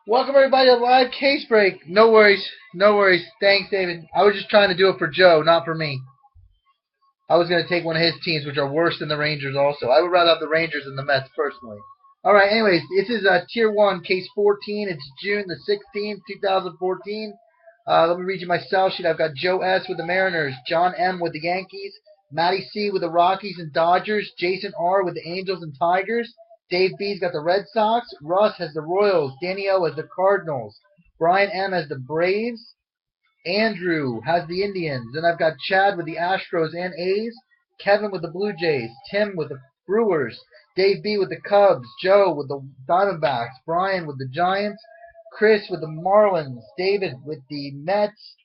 Welcome everybody to live case break. No worries, no worries. Thanks, David. I was just trying to do it for Joe, not for me. I was going to take one of his teams, which are worse than the Rangers. Also, I would rather have the Rangers than the Mets personally. All right. Anyways, this is Tier 1, Case 14. It's June the 16th, 2014. Let me read you my sell sheet. I've got Joe S. with the Mariners, John M. with the Yankees, Matty C. with the Rockies and Dodgers, Jason R. with the Angels and Tigers, Dave B's got the Red Sox, Russ has the Royals, Danny O. has the Cardinals, Brian M. has the Braves, Andrew has the Indians. Then I've got Chad with the Astros and A's, Kevin with the Blue Jays, Tim with the Brewers, Dave B with the Cubs, Joe with the Diamondbacks, Brian with the Giants, Chris with the Marlins, David with the Mets.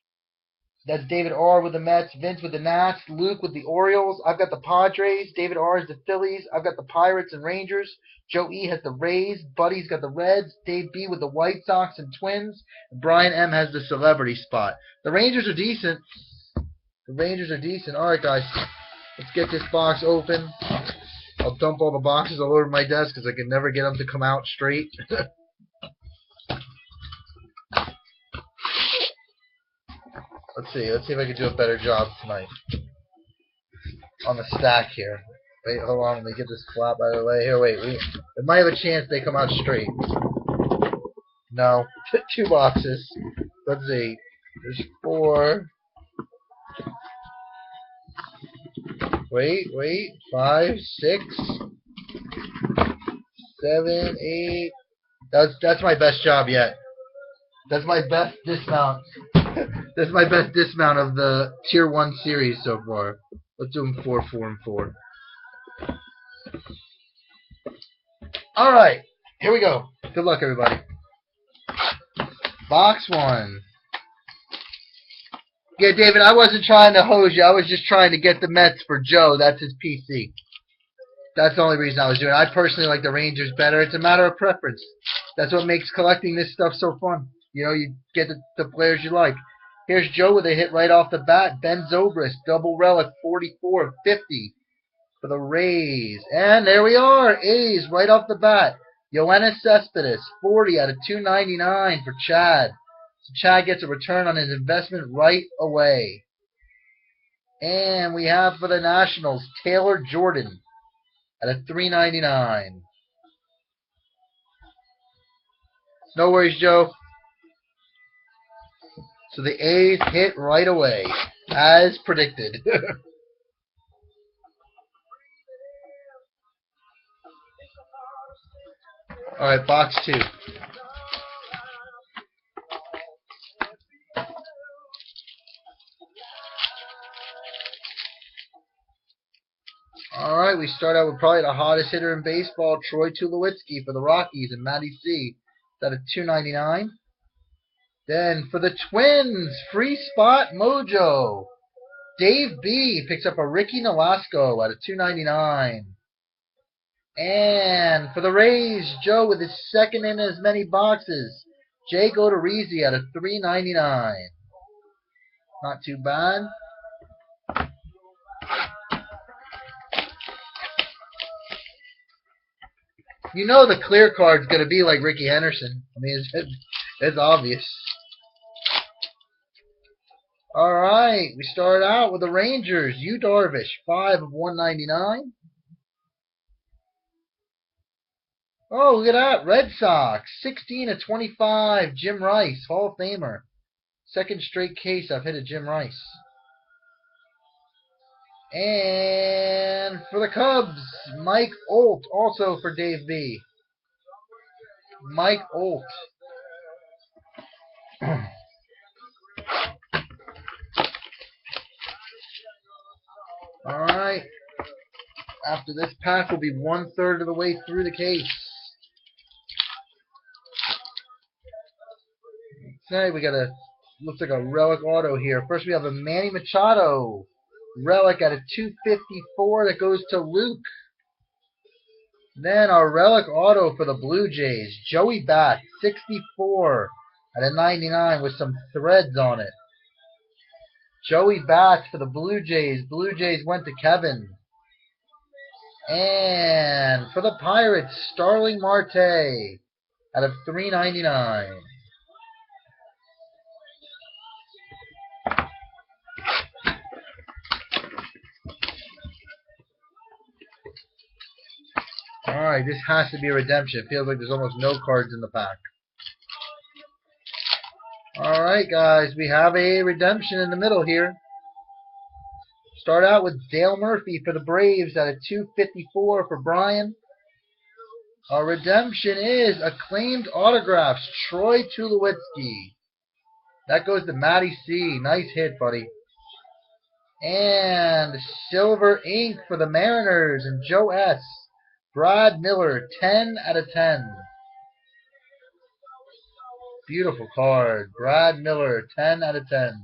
That's David R with the Mets, Vince with the Nats, Luke with the Orioles. I've got the Padres, David R has the Phillies. I've got the Pirates and Rangers. Joe E has the Rays, Buddy's got the Reds, Dave B with the White Sox and Twins, and Brian M has the celebrity spot. The Rangers are decent. The Rangers are decent. All right, guys, let's get this box open. I'll dump all the boxes all over my desk because I can never get them to come out straight. Let's see if I can do a better job tonight on the stack here. Wait, hold on, let me get this flap out of the way. Here, wait. It might have a chance they come out straight. No. 2 boxes. Let's see. There's 4. Wait. 5, 6, 7, 8. That's my best job yet. That's my best dismount. That's my best dismount of the Tier 1 series so far. Let's do them 4, 4, and 4. Alright, here we go. Good luck, everybody. Box 1. Yeah, David, I wasn't trying to hose you. I was just trying to get the Mets for Joe. That's his PC. That's the only reason I was doing it. I personally like the Rangers better. It's a matter of preference. That's what makes collecting this stuff so fun. You know, you get the players you like. Here's Joe with a hit right off the bat. Ben Zobrist, double relic, 44 of 50 for the Rays. And there we are. A's right off the bat. Yoenis Cespedes, 40 out of 299 for Chad. So Chad gets a return on his investment right away. And we have for the Nationals, Taylor Jordan at a 399. No worries, Joe. So the A's hit right away, as predicted. All right, box 2. All right, we start out with probably the hottest hitter in baseball, Troy Tulowitzki for the Rockies, and Matty C. That's a 299. Then for the Twins, free spot mojo. Dave B picks up a Ricky Nolasco at a 299. And for the Rays, Joe with his second in as many boxes, Jake Odorizzi at a 399. Not too bad. You know the clear card's going to be like Ricky Henderson. I mean, it's obvious. All right, we start out with the Rangers. Yu Darvish, 5 of 199. Oh, look at that. Red Sox, 16 of 25. Jim Rice, Hall of Famer. Second straight case I've hit a Jim Rice. And for the Cubs, Mike Olt, also for Dave B. Mike Olt. All right. After this pack, we'll be 1/3 of the way through the case. Tonight we got looks like a relic auto here. First we have a Manny Machado relic at a 254 that goes to Luke. Then our relic auto for the Blue Jays, Joey Bat, 64 at a 99 with some threads on it. Joey Bat for the Blue Jays. Blue Jays went to Kevin. And for the Pirates, Starling Marte. out of 399. Alright, this has to be a redemption. It feels like there's almost no cards in the pack. Alright, guys, we have a redemption in the middle here. Start out with Dale Murphy for the Braves out of 254 for Brian. Our redemption is acclaimed autographs, Troy Tulowitzki. That goes to Matty C. Nice hit, buddy. And silver ink for the Mariners and Joe S. Brad Miller, 10 out of 10. Beautiful card. Brad Miller, 10 out of 10.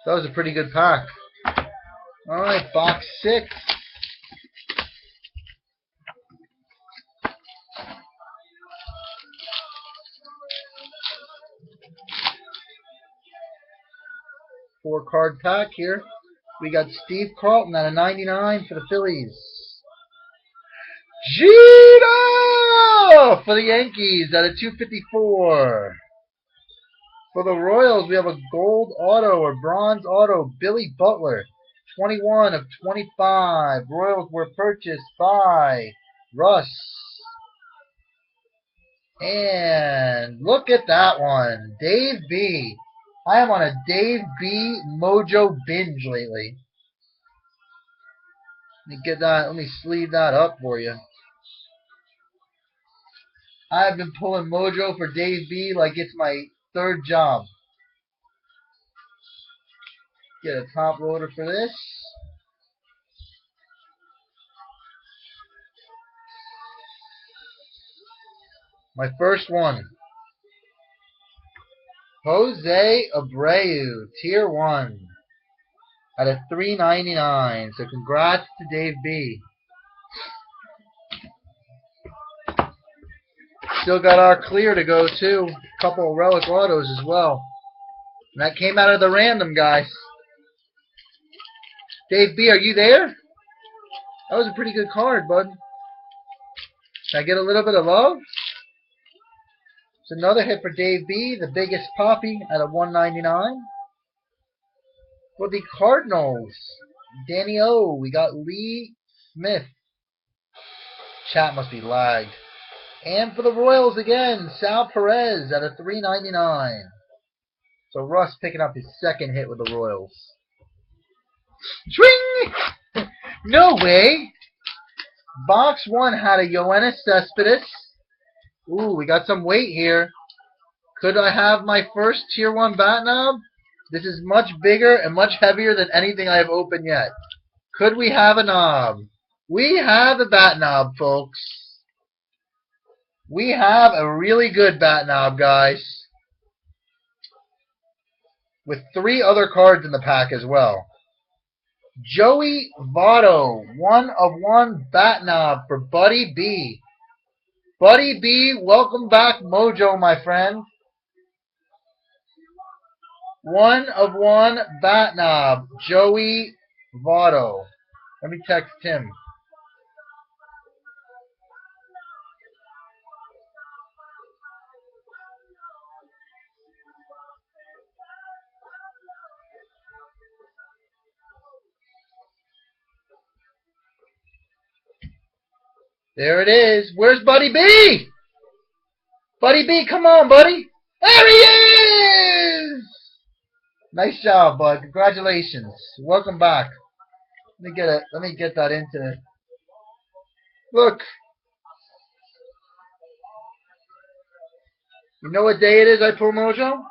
That was a pretty good pack. Alright, box 6. Four-card pack here. We got Steve Carlton out of 99 for the Phillies. Gino for the Yankees out of 254. For the Royals, we have a gold auto or bronze auto, Billy Butler, 21 of 25. Royals were purchased by Russ. And look at that one, Dave B. I am on a Dave B. Mojo binge lately. Let me get that. Let me sleeve that up for you. I've been pulling Mojo for Dave B. like it's my third job. Get a top loader for this. My first one. Jose Abreu, Tier 1. Out of 399. So congrats to Dave B. Still got our clear to go too. A couple of relic autos as well. And that came out of the random, guys. Dave B, are you there? That was a pretty good card, bud. Can I get a little bit of love? It's another hit for Dave B, the biggest poppy out of 199. For the Cardinals, Danny O, we got Lee Smith. Chat must be lagged. And for the Royals again, Sal Perez out of 399. So Russ picking up his second hit with the Royals. Swing! No way! Box 1 had a Yoenis Cespedes. Ooh, we got some weight here. Could I have my first Tier 1 bat knob? This is much bigger and much heavier than anything I have opened yet. Could we have a knob? We have a bat knob, folks. We have a really good bat knob, guys. With 3 other cards in the pack as well. Joey Votto, 1 of 1 bat knob for Buddy B. Buddy B, welcome back, Mojo, my friend. 1 of 1 bat knob, Joey Votto. Let me text him. There it is. Where's Buddy B? Buddy B, come on, buddy. There he is! Nice job, bud. Congratulations. Welcome back. Let me get that into it. Look. You know what day it is I pull Mojo?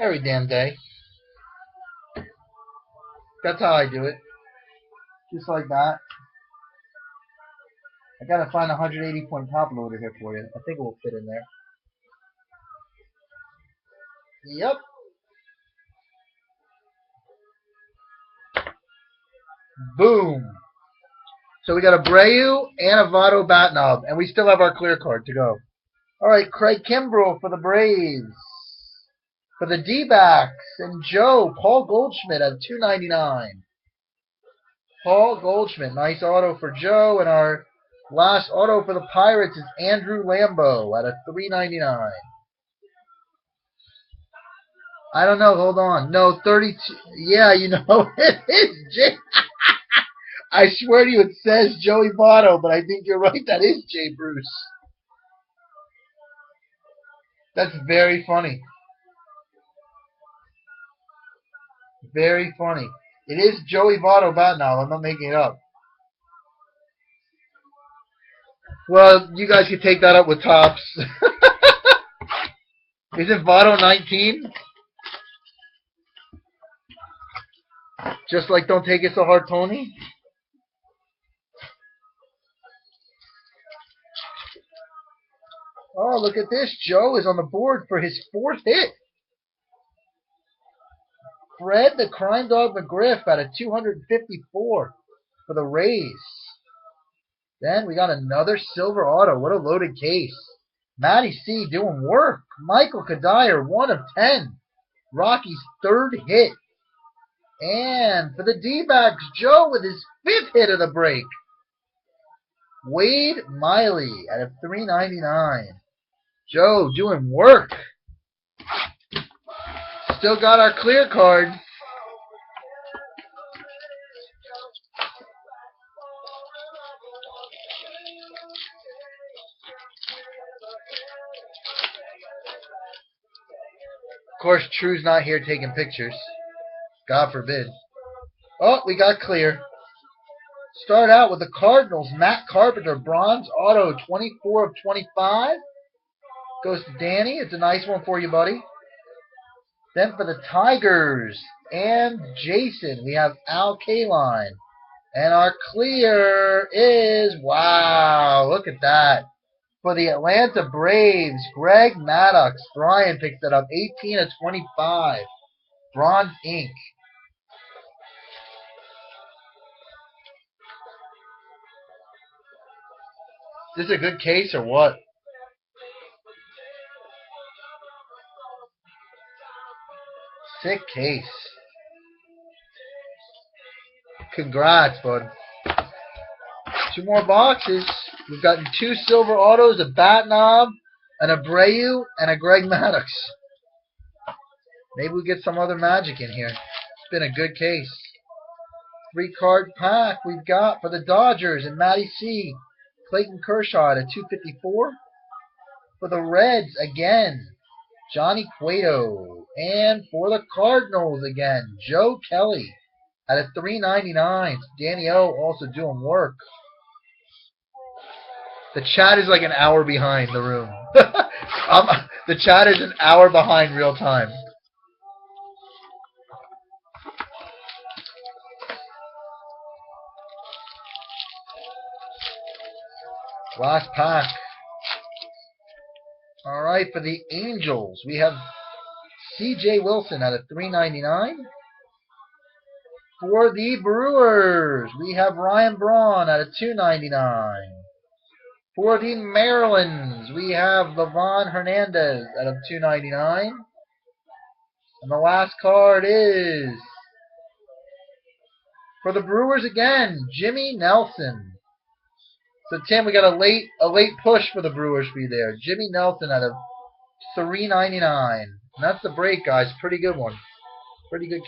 Every damn day. That's how I do it. Just like that. I gotta find a 180-point top loader here for you. I think it will fit in there. Yep. Boom. So we got a Abreu and a Votto bat knob, and we still have our clear card to go. All right, Craig Kimbrell for the Braves. For the D-backs and Joe, Paul Goldschmidt at $2.99. Paul Goldschmidt. Nice auto for Joe. And our last auto for the Pirates is Andrew Lambeau at a $3.99. I don't know. Hold on. No, 32. Yeah, you know, it is Jay. I swear to you, it says Joey Votto, but I think you're right. That is Jay Bruce. That's very funny. Very funny. It is Joey Votto bat now. I'm not making it up. Well, you guys can take that up with Tops. Isn't Votto 19? Just like Don't Take It So Hard, Tony? Oh, look at this. Joe is on the board for his 4th hit. Fred the Crime Dog McGriff at a 254 for the Rays. Then we got another silver auto. What a loaded case. Matty C doing work. Michael Kadire, 1 of 10. Rocky's 3rd hit. And for the D-backs, Joe with his 5th hit of the break. Wade Miley at a $3.99. Joe doing work. Still got our clear card. Of course, True's not here taking pictures. God forbid. Oh, we got clear. Start out with the Cardinals. Matt Carpenter, bronze auto, 24 of 25. Goes to Danny. It's a nice one for you, buddy. Then for the Tigers and Jason, we have Al Kaline. And our clear is, wow, look at that. For the Atlanta Braves, Greg Maddux. Brian picked it up, 18 of 25. Bronze ink. Is this a good case or what? Sick case. Congrats, bud. 2 more boxes. We've gotten 2 silver autos, a Bat Knob, an Abreu, and a Greg Maddux. Maybe we get some other magic in here. It's been a good case. 3-card pack we've got for the Dodgers and Matty C. Clayton Kershaw at a 254. For the Reds again, Johnny Cueto. And for the Cardinals again, Joe Kelly at a $3.99. Danny O also doing work. The chat is like an hour behind the room. The chat is an hour behind real time. Last pack. All right, for the Angels, we have C.J. Wilson at a $3.99. For the Brewers, we have Ryan Braun at a $2.99. For the Marylands, we have Livan Hernandez at a $2.99. And the last card is for the Brewers again, Jimmy Nelson. So Tim, we got a late push for the Brewers for you there. Jimmy Nelson at a $3.99. And that's the break, guys. Pretty good one. Pretty good.